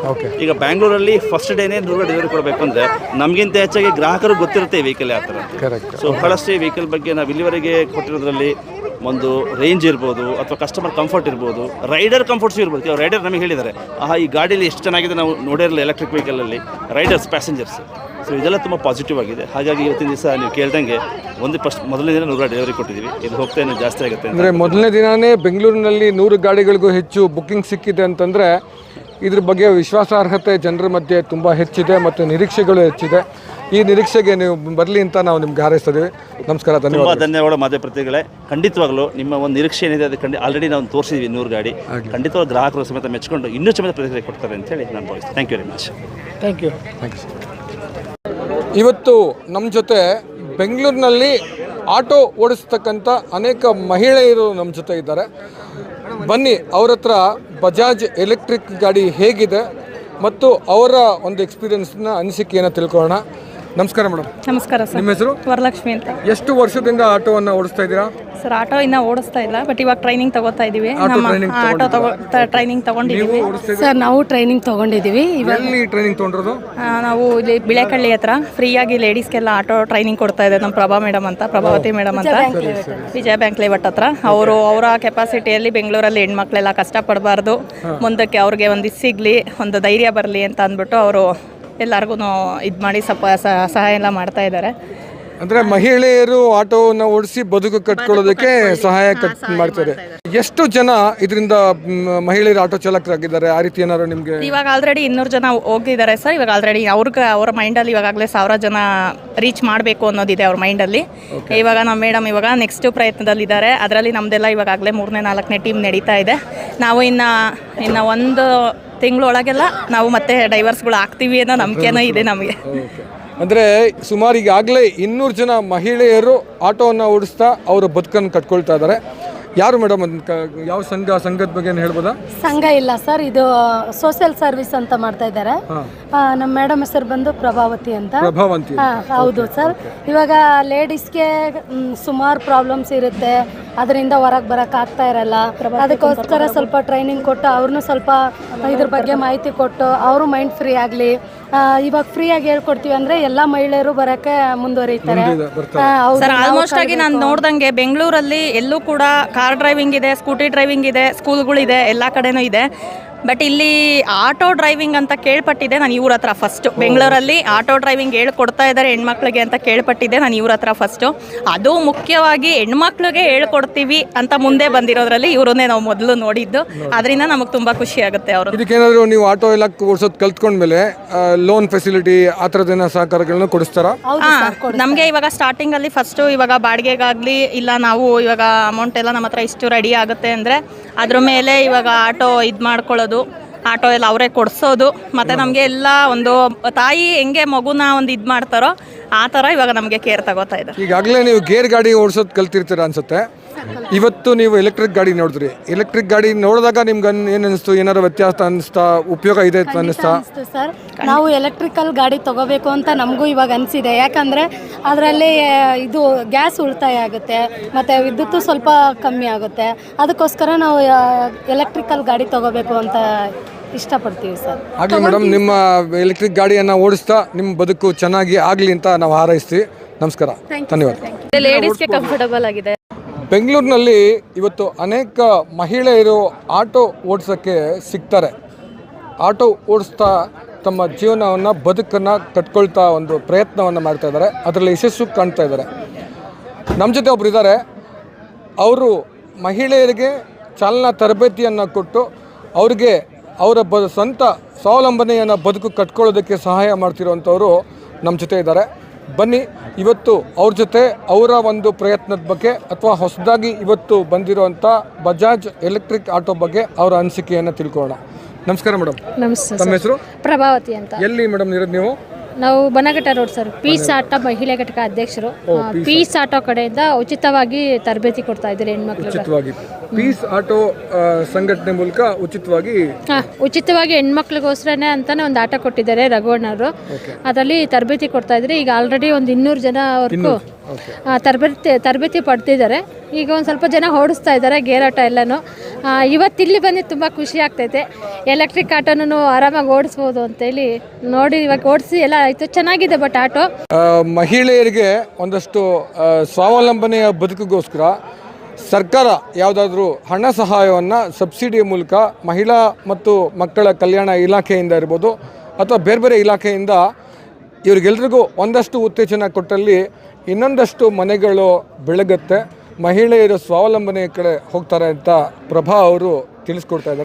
ಈಗ ಬ್ಯಾಂಗ್ಳೂರಲ್ಲಿ ಫಸ್ಟ್ ಡೇನೇ 100 ಡೆಲಿವರಿ ಕೊಡಬೇಕು ಅಂದರೆ ನಮಗಿಂತ ಹೆಚ್ಚಾಗಿ ಗ್ರಾಹಕರು ಗೊತ್ತಿರುತ್ತೆ ಈ ವೆಹಿಕಲ್ ಯಾವ ಥರ. ಸೊ ಬಹಳಷ್ಟು ಈ ವೆಹಿಕಲ್ ಬಗ್ಗೆ ನಾವು ಇಲ್ಲಿವರೆಗೆ ಕೊಟ್ಟಿರೋದ್ರಲ್ಲಿ ಒಂದು ರೇಂಜ್ ಇರ್ಬೋದು, ಅಥವಾ ಕಸ್ಟಮರ್ ಕಂಫರ್ಟ್ ಇರ್ಬೋದು, ರೈಡರ್ ಕಂಫರ್ಟ್ಸ್ ಇರ್ಬೋದು. ರೈಡರ್ ನಮಗೆ ಹೇಳಿದ್ದಾರೆ, ಈ ಗಾಡೀಲಿ ಎಷ್ಟು ಚೆನ್ನಾಗಿದೆ ನಾವು ನೋಡಿರಲಿಲ್ಲ ಎಲೆಕ್ಟ್ರಿಕ್ ವೆಹಿಕಲಲ್ಲಿ, ರೈಡರ್ಸ್, ಪ್ಯಾಸೆಂಜರ್ಸ್. ಸೊ ಇದೆಲ್ಲ ತುಂಬ ಪಾಸಿಟಿವ್ ಆಗಿದೆ. ಹಾಗಾಗಿ ಇವತ್ತಿನ ದಿವಸ ನೀವು ಕೇಳ್ದಂಗೆ ಮೊದಲನೇ ದಿನ 100 ಡೆಲಿವರಿ ಕೊಟ್ಟಿದ್ದೀವಿ. ಇದು ಹೋಗ್ತಾ ಇನ್ನೂ ಜಾಸ್ತಿ ಆಗುತ್ತೆ. ಅಂದರೆ ಮೊದಲನೇ ದಿನವೇ ಬೆಂಗಳೂರಿನಲ್ಲಿ 100 ಗಾಡಿಗಳಿಗೂ ಹೆಚ್ಚು ಬುಕ್ಕಿಂಗ್ ಸಿಕ್ಕಿದೆ ಅಂತಂದರೆ ಇದ್ರ ಬಗ್ಗೆ ವಿಶ್ವಾಸಾರ್ಹತೆ ಜನರ ಮಧ್ಯೆ ತುಂಬ ಹೆಚ್ಚಿದೆ ಮತ್ತು ನಿರೀಕ್ಷೆಗಳು ಹೆಚ್ಚಿದೆ. ಈ ನಿರೀಕ್ಷೆಗೆ ನೀವು ಬರಲಿ ಅಂತ ನಾವು ನಿಮ್ಗೆ ಹಾರೈಸ್ತಿದ್ದೀವಿ. ನಮಸ್ಕಾರ, ತುಂಬ ಧನ್ಯವಾದ ಮಾಧ್ಯಮ ಪ್ರತಿನಿಧಿಗಳೇ. ಖಂಡಿತವಾಗ್ಲೂ ನಿಮ್ಮ ಒಂದು ನಿರೀಕ್ಷೆ ಏನಿದೆ ಅದು ಆಲ್ರೆಡಿ ನಾವು ತೋರಿಸಿದ್ವಿ 100 ಗಾಡಿ. ಖಂಡಿತವಾಗ್ಲೂ ಗ್ರಾಹಕರು ಸಮೇತ ಮೆಚ್ಕೊಂಡು ಇನ್ನೂ ಸಮೇತ ಪ್ರತಿಕ್ರಿಯೆ ಕೊಡ್ತಾರೆ ಅಂತೇಳಿ ನಾನು ಭಾವಿಸ್ತೀನಿ. Thank you very much. Thank you. ಇವತ್ತು ನಮ್ಮ ಜೊತೆ ಬೆಂಗಳೂರಿನಲ್ಲಿ ಆಟೋ ಓಡಿಸ್ತಕ್ಕಂಥ ಅನೇಕ ಮಹಿಳೆಯರು ನಮ್ಮ ಜೊತೆ ಇದ್ದಾರೆ. ಬನ್ನಿ ಅವ್ರ ಹತ್ರ ಬಜಾಜ್ ಎಲೆಕ್ಟ್ರಿಕ್ ಗಾಡಿ ಹೇಗಿದೆ ಮತ್ತು ಅವರ ಒಂದು ಎಕ್ಸ್ಪೀರಿಯನ್ಸ್ನ ಅನಿಸಿಕೆಯನ್ನು ತಿಳ್ಕೊಳ್ಳೋಣ. ನಮಸ್ಕಾರ ಮೇಡಮ್. ನಮಸ್ಕಾರ ಸರ್. ನಿಮ್ಮ ಹೆಸರು? ವರಲಕ್ಷ್ಮಿ ಅಂತ. ಎಷ್ಟು ವರ್ಷದಿಂದ ಆಟೋವನ್ನು ಓಡಿಸ್ತಾ ಇದ್ದೀರಾ? ಸರ್, ಆಟೋ ಇನ್ನೂ ಓಡಿಸ್ತಾ ಇಲ್ಲ, ಬಟ್ ಇವಾಗ ಟ್ರೈನಿಂಗ್ ತಗೋತಾ ಇದೀವಿ. ಟ್ರೈನಿಂಗ್ ತಗೊಂಡಿದ್ದೀವಿ ಸರ್. ನಾವು ಟ್ರೈನಿಂಗ್ ತಗೊಂಡಿದ್ದೀವಿ. ಎಲ್ಲಿ ಟ್ರೈನಿಂಗ್ ತಗೊಂಡಿರೋದು? ನಾವು ಇಲ್ಲಿ ಬಿಳೆಕಳ್ಳಿ ಹತ್ರ ಫ್ರೀಯಾಗಿ ಲೇಡೀಸ್ಗೆಲ್ಲ ಆಟೋ ಟ್ರೈನಿಂಗ್ ಕೊಡ್ತಾ ಇದ್ದಾರೆ ನಮ್ಮ ಪ್ರಭಾವತಿ ಮೇಡಮ್ ಅಂತ, ವಿಜಯ ಬ್ಯಾಂಕ್ ಲೇಔಟ್ ಹತ್ರ. ಅವರ ಕೆಪಾಸಿಟಿಯಲ್ಲಿ ಬೆಂಗಳೂರಲ್ಲಿ ಹೆಣ್ಮಕ್ಳೆಲ್ಲ ಕಷ್ಟಪಡಬಾರ್ದು, ಮುಂದಕ್ಕೆ ಅವ್ರಿಗೆ ಒಂದು ಸಿಗಲಿ, ಒಂದು ಧೈರ್ಯ ಬರಲಿ ಅಂತ ಅಂದ್ಬಿಟ್ಟು ಅವರು ಎಲ್ಲರಿಗೂ ಇದು ಮಾಡಿ ಸಹಾಯ ಎಲ್ಲ ಮಾಡ್ತಾ ಇದ್ದಾರೆ. ಅಂದರೆ ಮಹಿಳೆಯರು ಆಟೋವನ್ನು ಓಡಿಸಿ ಬದುಕು ಕಟ್ಕೊಳ್ಳೋದಕ್ಕೆ ಸಹಾಯ ಮಾಡ್ತಾರೆ. ಎಷ್ಟು ಜನ ಇದರಿಂದ ಮಹಿಳೆಯರು ಆಟೋ ಚಾಲಕರಾಗಿದ್ದಾರೆ? ಆ ರೀತಿ ಏನಾದ್ರು ನಿಮಗೆ? ಇವಾಗ ಆಲ್ರೆಡಿ 200 ಜನ ಹೋಗಿದ್ದಾರೆ ಸರ್. ಇವಾಗ ಆಲ್ರೆಡಿ ಅವ್ರ ಮೈಂಡಲ್ಲಿ ಇವಾಗಲೇ 1000 ಜನ ರೀಚ್ ಮಾಡಬೇಕು ಅನ್ನೋದಿದೆ ಅವ್ರ ಮೈಂಡಲ್ಲಿ. ಇವಾಗ ನಮ್ಮ ಮೇಡಮ್ ಇವಾಗ ನೆಕ್ಸ್ಟ್ ಪ್ರಯತ್ನದಲ್ಲಿದ್ದಾರೆ. ಅದರಲ್ಲಿ ನಮ್ಮದೆಲ್ಲ ಇವಾಗಲೇ 3ನೇ 4ನೇ ಟೀಮ್ ನಡೀತಾ ಇದೆ. ನಾವು ಇನ್ನು ಒಂದು ತಿಂಗಳೊಳಗೆಲ್ಲ ನಾವು ಮತ್ತೆ ಡೈವರ್ಸ್ಗಳು ಆಗ್ತೀವಿ ಅನ್ನೋ ನಂಬಿಕೆನೂ ಇದೆ ನಮಗೆ. ಅಂದರೆ ಸುಮಾರು ಈಗಾಗಲೇ 200 ಜನ ಮಹಿಳೆಯರು ಆಟೋವನ್ನು ಓಡಿಸ್ತಾ ಅವರ ಬದುಕನ್ನು ಕಟ್ಕೊಳ್ತಾ ಇದ್ದಾರೆ. ಯಾರು ಮೇಡಮ್ ಯಾವ ಸಂಘದ ಬಗ್ಗೆ ಏನು ಹೇಳ್ಬೋದಾ? ಸಂಘ ಇಲ್ಲ ಸರ್, ಇದು ಸೋಷಿಯಲ್ ಸರ್ವಿಸ್ ಅಂತ ಮಾಡ್ತಾ ಇದ್ದಾರೆ. ನಮ್ಮ ಮೇಡಮ್ ಹೆಸರು ಬಂದು ಪ್ರಭಾವತಿ ಅಂತ. ಹೌದು ಸರ್. ಇವಾಗ ಲೇಡೀಸ್ಗೆ ಸುಮಾರು ಪ್ರಾಬ್ಲಮ್ಸ್ ಇರುತ್ತೆ, ಅದರಿಂದ ಹೊರಗೆ ಬರೋಕ್ಕೆ ಆಗ್ತಾ ಇರಲ್ಲ. ಅದಕ್ಕೋಸ್ಕರ ಸ್ವಲ್ಪ ಟ್ರೈನಿಂಗ್ ಕೊಟ್ಟು ಅವ್ರನ್ನೂ ಸ್ವಲ್ಪ ಇದ್ರ ಬಗ್ಗೆ ಮಾಹಿತಿ ಕೊಟ್ಟು ಅವರು ಮೈಂಡ್ ಫ್ರೀ ಆಗಲಿ. ಇವಾಗ ಫ್ರೀಯಾಗಿ ಹೇಳ್ಕೊಡ್ತೀವಿ ಅಂದರೆ ಎಲ್ಲ ಮಹಿಳೆಯರು ಬರೋಕ್ಕೆ ಮುಂದುವರಿತಾರೆ. ಸರ್ ಆಲ್ಮೋಸ್ಟ್ ಆಗಿ ನಾನು ನೋಡ್ದಂಗೆ ಬೆಂಗಳೂರಲ್ಲಿ ಎಲ್ಲೂ ಕೂಡ ಕಾರ್ ಡ್ರೈವಿಂಗ್ ಇದೆ, ಸ್ಕೂಟಿ ಡ್ರೈವಿಂಗ್ ಇದೆ, ಸ್ಕೂಲ್ಗಳಿದೆ, ಎಲ್ಲ ಕಡೆನೂ ಇದೆ. ಬಟ್ ಇಲ್ಲಿ ಆಟೋ ಡ್ರೈವಿಂಗ್ ಅಂತ ಕೇಳ್ಪಟ್ಟಿದ್ದೆ ನಾನು ಇವ್ರ ಹತ್ರ ಫಸ್ಟು. ಬೆಂಗಳೂರಲ್ಲಿ ಆಟೋ ಡ್ರೈವಿಂಗ್ ಹೇಳ್ಕೊಡ್ತಾ ಇದ್ದಾರೆ ಹೆಣ್ಮಕ್ಳಿಗೆ ಅಂತ ಕೇಳ್ಪಟ್ಟಿದ್ದೆ ನಾನು ಇವ್ರ ಹತ್ರ ಫಸ್ಟು. ಅದು ಮುಖ್ಯವಾಗಿ ಹೆಣ್ಮಕ್ಳಿಗೆ ಹೇಳ್ಕೊಡ್ತೀವಿ ಅಂತ ಮುಂದೆ ಬಂದಿರೋದ್ರಲ್ಲಿ ಇವರನ್ನೇ ನಾವು ಮೊದಲು ನೋಡಿದ್ದು. ಅದರಿಂದ ನಮಗೆ ತುಂಬ ಖುಷಿ ಆಗುತ್ತೆ. ಅವರು ಇದಕ್ಕೇನಾದರೂ ನೀವು ಆಟೋ ಎಲ್ಲ ಓಡಿಸೋದು ಕಲ್ತ್ಕೊಂಡ್ಮೇಲೆ ಲೋನ್ ಫೆಸಿಲಿಟಿ ಆ ಥರದ್ದೇನೋ ಸಹಕಾರಗಳನ್ನ ಕೊಡಿಸ್ತಾರಾ? ನಮಗೆ ಇವಾಗ ಸ್ಟಾರ್ಟಿಂಗಲ್ಲಿ ಫಸ್ಟು ಇವಾಗ ಬಾಡಿಗೆಗಾಗಲಿ ಇಲ್ಲ ನಾವು ಇವಾಗ ಅಮೌಂಟ್ ಎಲ್ಲ ನಮ್ಮ ಹತ್ರ ಇಷ್ಟು ರೆಡಿ ಆಗುತ್ತೆ ಅಂದರೆ ಅದ್ರ ಮೇಲೆ ಇವಾಗ ಆಟೋ ಇದು ಮಾಡ್ಕೊಳ್ಳೋದು, ಆಟೋ ಎಲ್ಲ ಅವರೇ ಕೊಡಿಸೋದು. ಮತ್ತು ನಮಗೆ ಎಲ್ಲ ಒಂದು ತಾಯಿ ಹೆಂಗೆ ಮಗುನ ಒಂದು ಇದು ಮಾಡ್ತಾರೋ ಆ ಥರ ಇವಾಗ ನಮಗೆ ಕೇರ್ ತಗೋತಾ ಇದ್ದಾರೆ. ಈಗಾಗಲೇ ನೀವು ಗೇರ್ ಗಾಡಿ ಓಡಿಸೋದು ಕಲ್ತಿರ್ತೀರ ಅನ್ಸುತ್ತೆ. ಇವತ್ತು ನೀವು ಎಲೆಕ್ಟ್ರಿಕ್ ಗಾಡಿ ನೋಡಿದ್ರಿ. ಎಲೆಕ್ಟ್ರಿಕ್ ಗಾಡಿ ನೋಡಿದಾಗ ನಿಮ್ಗೆ ಏನು ಅನಿಸ್ತು? ಏನಾದ್ರು ವ್ಯತ್ಯಾಸ ಅನಿಸ್ತಾ? ಉಪಯೋಗ ಇದೆ ಅನ್ನಿಸ್ತಾ? ಸರ್ ನಾವು ಎಲೆಕ್ಟ್ರಿಕಲ್ ಗಾಡಿ ತಗೋಬೇಕು ಅಂತ ನಮಗೂ ಇವಾಗ ಅನಿಸಿದೆ. ಯಾಕಂದರೆ ಅದರಲ್ಲಿ ಇದು ಗ್ಯಾಸ್ ಉಳಿತಾಯ ಆಗುತ್ತೆ ಮತ್ತು ವಿದ್ಯುತ್ತು ಸ್ವಲ್ಪ ಕಮ್ಮಿ ಆಗುತ್ತೆ. ಅದಕ್ಕೋಸ್ಕರ ನಾವು ಎಲೆಕ್ಟ್ರಿಕಲ್ ಗಾಡಿ ತಗೋಬೇಕು ಅಂತ ಇಷ್ಟಪಡ್ತೀವಿ ಸರ್. ಆಗಲಿ ಮೇಡಮ್, ನಿಮ್ಮ ಎಲೆಕ್ಟ್ರಿಕ್ ಗಾಡಿಯನ್ನು ಓಡಿಸ್ತಾ ನಿಮ್ಮ ಬದುಕು ಚೆನ್ನಾಗಿ ಆಗಲಿ ಅಂತ ನಾವು ಹಾರೈಸ್ತೀವಿ. ನಮಸ್ಕಾರ, ಧನ್ಯವಾದ. ಲೇಡೀಸ್ಗೆ ಕಂಫರ್ಟಬಲ್ ಆಗಿದೆ. ಬೆಂಗಳೂರಿನಲ್ಲಿ ಇವತ್ತು ಅನೇಕ ಮಹಿಳೆಯರು ಆಟೋ ಓಡಿಸೋಕ್ಕೆ ಸಿಗ್ತಾರೆ. ಆಟೋ ಓಡಿಸ್ತಾ ತಮ್ಮ ಜೀವನವನ್ನು ಬದುಕನ್ನು ಕಟ್ಕೊಳ್ತಾ ಒಂದು ಪ್ರಯತ್ನವನ್ನು ಮಾಡ್ತಾ ಇದ್ದಾರೆ. ಅದರಲ್ಲಿ ಯಶಸ್ಸು ಕಾಣ್ತಾ ಇದ್ದಾರೆ. ನಮ್ಮ ಜೊತೆ ಒಬ್ರು ಇದ್ದಾರೆ. ಅವರು ಮಹಿಳೆಯರಿಗೆ ಚಾಲನಾ ತರಬೇತಿಯನ್ನು ಕೊಟ್ಟು ಅವರಿಗೆ ಅವರ ಸ್ವಂತ ಸ್ವಾವಲಂಬನೆಯನ್ನು ಬದುಕು ಕಟ್ಕೊಳ್ಳೋದಕ್ಕೆ ಸಹಾಯ ಮಾಡ್ತಿರೋವಂಥವ್ರು ನಮ್ಮ ಜೊತೆ ಇದ್ದಾರೆ. ಬನ್ನಿ ಇವತ್ತು ಅವ್ರ ಜೊತೆ ಅವರ ಒಂದು ಪ್ರಯತ್ನದ ಬಗ್ಗೆ ಅಥವಾ ಹೊಸದಾಗಿ ಇವತ್ತು ಬಂದಿರುವಂಥ ಬಜಾಜ್ ಎಲೆಕ್ಟ್ರಿಕ್ ಆಟೋ ಬಗ್ಗೆ ಅವರ ಅನಿಸಿಕೆಯನ್ನು ತಿಳ್ಕೊಳ್ಳೋಣ. ನಮಸ್ಕಾರ ಮೇಡಮ್. ನಮಸ್ತೆ. ತಮ್ಮ ಹೆಸರು? ಪ್ರಭಾವತಿ ಅಂತ. ಎಲ್ಲಿ ಮೇಡಮ್ ಇರೋದು ನೀವು? ನಾವು ಬನಘಟ್ಟ ರೋಡ್ ಸರ್. ಪೀಸ್ ಆಟೋ ಮಹಿಳಾ ಘಟಕ ಅಧ್ಯಕ್ಷರು. ಪೀಸ್ ಆಟೋ ಕಡೆಯಿಂದ ಉಚಿತವಾಗಿ ತರಬೇತಿ ಕೊಡ್ತಾ ಇದ್ದಾರೆ ಹೆಣ್ಮಕ್ಳಿಗೆ. ಉಚಿತವಾಗಿ ಪೀಸ್ ಆಟೋ ಸಂಘಟನೆ ಮೂಲಕ ಉಚಿತವಾಗಿ ಹೆಣ್ಮಕ್ಳಿಗೋಸ್ಕರನೇ ಅಂತಾನೆ ಒಂದು ಆಟೋ ಕೊಟ್ಟಿದ್ದಾರೆ ರಘುವಣ್ಣವರು. ಅದರಲ್ಲಿ ತರಬೇತಿ ಕೊಡ್ತಾ ಇದ್ದಾರೆ. ಈಗ ಆಲ್ರೆಡಿ ಒಂದು 200 ಜನವರೆಗೂ ತರಬೇತಿ ಪಡ್ತಿದ್ದಾರೆ. ಈಗ ಒಂದು ಸ್ವಲ್ಪ ಜನ ಓಡಿಸ್ತಾ ಇದ್ದಾರೆ ಗೇರ್ ಆಟೋ ಎಲ್ಲನೂ. ಇವತ್ತಿಲ್ಲಿ ಬಂದು ತುಂಬ ಖುಷಿ ಆಗ್ತೈತೆ. ಎಲೆಕ್ಟ್ರಿಕ್ ಆಟೋನು ಆರಾಮಾಗಿ ಓಡಿಸ್ಬೋದು ಅಂತೇಳಿ ನೋಡಿ ಇವಾಗ ಓಡಿಸಿ ಎಲ್ಲ ಆಯಿತು. ಚೆನ್ನಾಗಿದೆ ಬಟ್ ಆಟೋ. ಮಹಿಳೆಯರಿಗೆ ಒಂದಷ್ಟು ಸ್ವಾವಲಂಬನೆಯ ಬದುಕಿಗೋಸ್ಕರ ಸರ್ಕಾರ ಯಾವುದಾದ್ರೂ ಹಣ ಸಹಾಯವನ್ನು ಸಬ್ಸಿಡಿಯ ಮೂಲಕ ಮಹಿಳಾ ಮತ್ತು ಮಕ್ಕಳ ಕಲ್ಯಾಣ ಇಲಾಖೆಯಿಂದ ಇರ್ಬೋದು ಅಥವಾ ಬೇರೆ ಬೇರೆ ಇಲಾಖೆಯಿಂದ ಇವರಿಗೆಲ್ರಿಗೂ ಒಂದಷ್ಟು ಉತ್ತೇಜನ ಕೊಟ್ಟಲ್ಲಿ ಇನ್ನೊಂದಷ್ಟು ಮನೆಗಳು ಬೆಳಗುತ್ತೆ, ಮಹಿಳೆಯರು ಸ್ವಾವಲಂಬನೆಯ ಕಡೆ ಹೋಗ್ತಾರೆ ಅಂತ ಪ್ರಭಾ ಅವರು ತಿಳಿಸ್ಕೊಡ್ತಾ ಇದ್ದಾರೆ.